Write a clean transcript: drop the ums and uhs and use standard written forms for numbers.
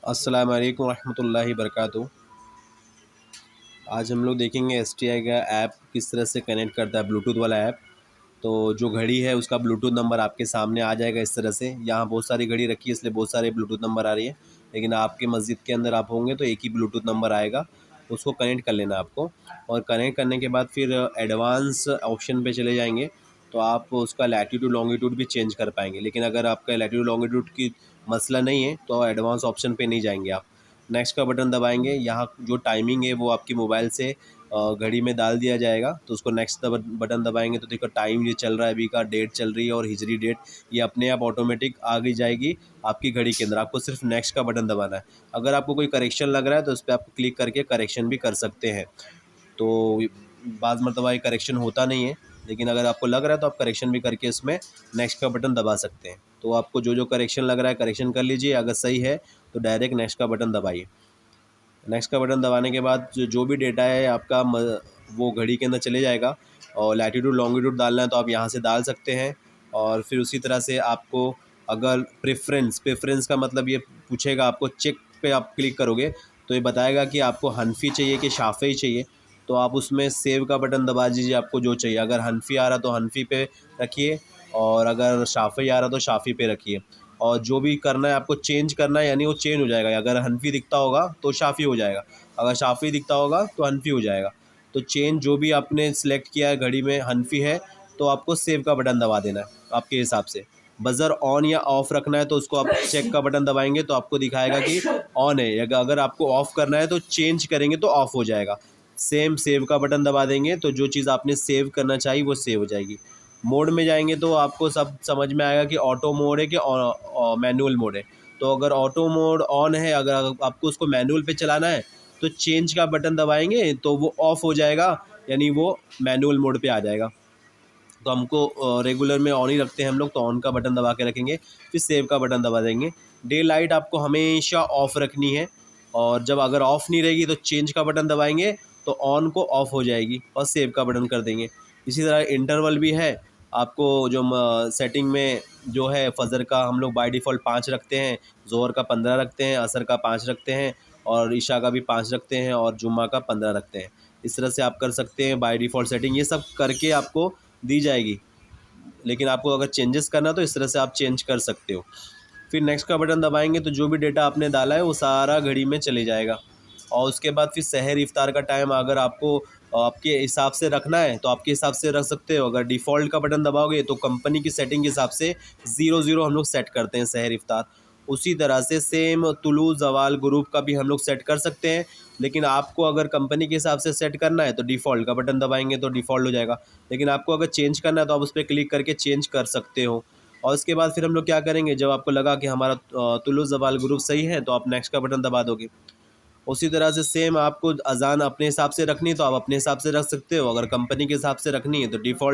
अस्सलाम वालेकुम रहमतुल्लाहि बरकातुहू। आज हम लोग देखेंगे एसटीआई का ऐप किस तरह से कनेक्ट करता है, ब्लूटूथ वाला ऐप। तो जो घड़ी है उसका ब्लूटूथ नंबर आपके सामने आ जाएगा इस तरह से। यहाँ बहुत सारी घड़ी रखी है इसलिए बहुत सारे ब्लूटूथ नंबर आ रही है, लेकिन आपके मस्जिद के अंदर आप होंगे तो एक ही ब्लूटूथ नंबर आएगा, उसको कनेक्ट कर लेना आपको। और कनेक्ट करने के बाद फिर एडवांस ऑप्शन पे चले जाएंगे तो आप उसका लैटीट्यूड लॉन्गिट्यूड भी चेंज कर पाएंगे। लेकिन अगर आपका लैटीट्यूड लॉन्गिट्यूड की मसला नहीं है तो एडवांस ऑप्शन पे नहीं जाएंगे आप। नेक्स्ट का बटन दबाएंगे, यहाँ जो टाइमिंग है वो आपकी मोबाइल से घड़ी में डाल दिया जाएगा। तो उसको नेक्स्ट बटन दबाएंगे तो देखो टाइम ये चल रहा है, अभी का डेट चल रही है और हिजरी डेट ये अपने आप ऑटोमेटिक आ गई जाएगी आपकी घड़ी के अंदर। आपको सिर्फ नेक्स्ट का बटन दबाना है। अगर आपको कोई करेक्शन लग रहा है तो उस पर आप क्लिक करके करेक्शन भी कर सकते हैं। तो बाज़ मरतबा ये करेक्शन होता नहीं है, लेकिन अगर आपको लग रहा है तो आप करेक्शन भी करके इसमें नेक्स्ट का बटन दबा सकते हैं। तो आपको जो जो करेक्शन लग रहा है करेक्शन कर लीजिए, अगर सही है तो डायरेक्ट नेक्स्ट का बटन दबाइए। नेक्स्ट का बटन दबाने के बाद जो भी डेटा है आपका वो घड़ी के अंदर चले जाएगा। और लैटीट्यूड लॉन्गिट्यूड डालना है तो आप यहाँ से डाल सकते हैं। और फिर उसी तरह से आपको अगर प्रेफरेंस का मतलब ये पूछेगा आपको, चेक पे आप क्लिक करोगे तो ये बताएगा कि आपको हनफी चाहिए कि शाफ़ी चाहिए। तो आप उसमें सेव का बटन दबा दीजिए, आपको जो चाहिए। अगर हनफी आ रहा तो हनफी पे रखिए, और अगर शाफ़ी आ रहा तो शाफ़ी पे रखिए। और जो भी करना है आपको चेंज करना है, यानी वो चेंज हो जाएगा। अगर हनफी दिखता होगा तो शाफ़ी हो जाएगा, अगर शाफ़ी दिखता होगा तो हनफी हो जाएगा। तो चेंज जो भी आपने सिलेक्ट किया है घड़ी में हनफी है तो आपको सेव का बटन दबा देना है आपके हिसाब से। बज़र ऑन या ऑफ़ रखना है तो उसको आप चेक का बटन दबाएंगे तो आपको दिखाएगा कि ऑन है। अगर आपको ऑफ़ करना है तो चेंज करेंगे तो ऑफ़ हो जाएगा। सेम सेव का बटन दबा देंगे तो जो चीज़ आपने सेव करना चाहिए वो सेव हो जाएगी। मोड में जाएंगे तो आपको सब समझ में आएगा कि ऑटो मोड है कि मैनुअल मोड है। तो अगर ऑटो मोड ऑन है, अगर आपको उसको मैनुअल पे चलाना है तो चेंज का बटन दबाएंगे तो वो ऑफ़ हो जाएगा, यानी वो मैनुअल मोड पे आ जाएगा। तो हमको रेगुलर में ऑन ही रखते हैं हम लोग, तो ऑन का बटन दबा के रखेंगे, फिर सेव का बटन दबा देंगे। डे लाइट आपको हमेशा ऑफ़ रखनी है, और जब अगर ऑफ़ नहीं रहेगी तो चेंज का बटन दबाएंगे तो ऑन को ऑफ़ हो जाएगी और सेव का बटन कर देंगे। इसी तरह इंटरवल भी है आपको, जो सेटिंग में जो है फ़जर का हम लोग बाय डिफ़ॉल्ट 5 रखते हैं, ज़ोहर का 15 रखते हैं, असर का 5 रखते हैं, और इशा का भी 5 रखते हैं, और जुम्मा का 15 रखते हैं। इस तरह से आप कर सकते हैं बाय डिफ़ॉल्ट सेटिंग, ये सब करके आपको दी जाएगी। लेकिन आपको अगर चेंजेस करना तो इस तरह से आप चेंज कर सकते हो। फिर नेक्स्ट का बटन दबाएंगे तो जो भी डेटा आपने डाला है वो सारा घड़ी में चले जाएगा। और उसके बाद फिर सहर इफ्तार का टाइम अगर आपको आपके हिसाब से रखना है तो आपके हिसाब से रख सकते हो। अगर डिफ़ॉल्ट का बटन दबाओगे तो कंपनी की सेटिंग के हिसाब से 00 हम लोग सेट करते हैं सहर इफ्तार। उसी तरह से सेम तुलू ज़वाल ग्रुप का भी हम लोग सेट कर सकते हैं, लेकिन आपको अगर कंपनी के हिसाब से सेट करना है तो डिफ़ॉल्ट का बटन दबाएंगे तो डिफ़ॉल्ट हो जाएगा। लेकिन आपको अगर चेंज करना है तो आप उस पर क्लिक करके चेंज कर सकते हो। और उसके बाद फिर हम लोग क्या करेंगे, जब आपको लगा कि हमारा तुलु ज़वाल ग्रुप सही है तो आप नेक्स्ट का बटन दबा दोगे। उसी तरह से सेम आपको अज़ान अपने हिसाब से रखनी है तो आप अपने हिसाब से रख सकते हो, अगर कंपनी के हिसाब से रखनी है तो डिफ़ॉल्ट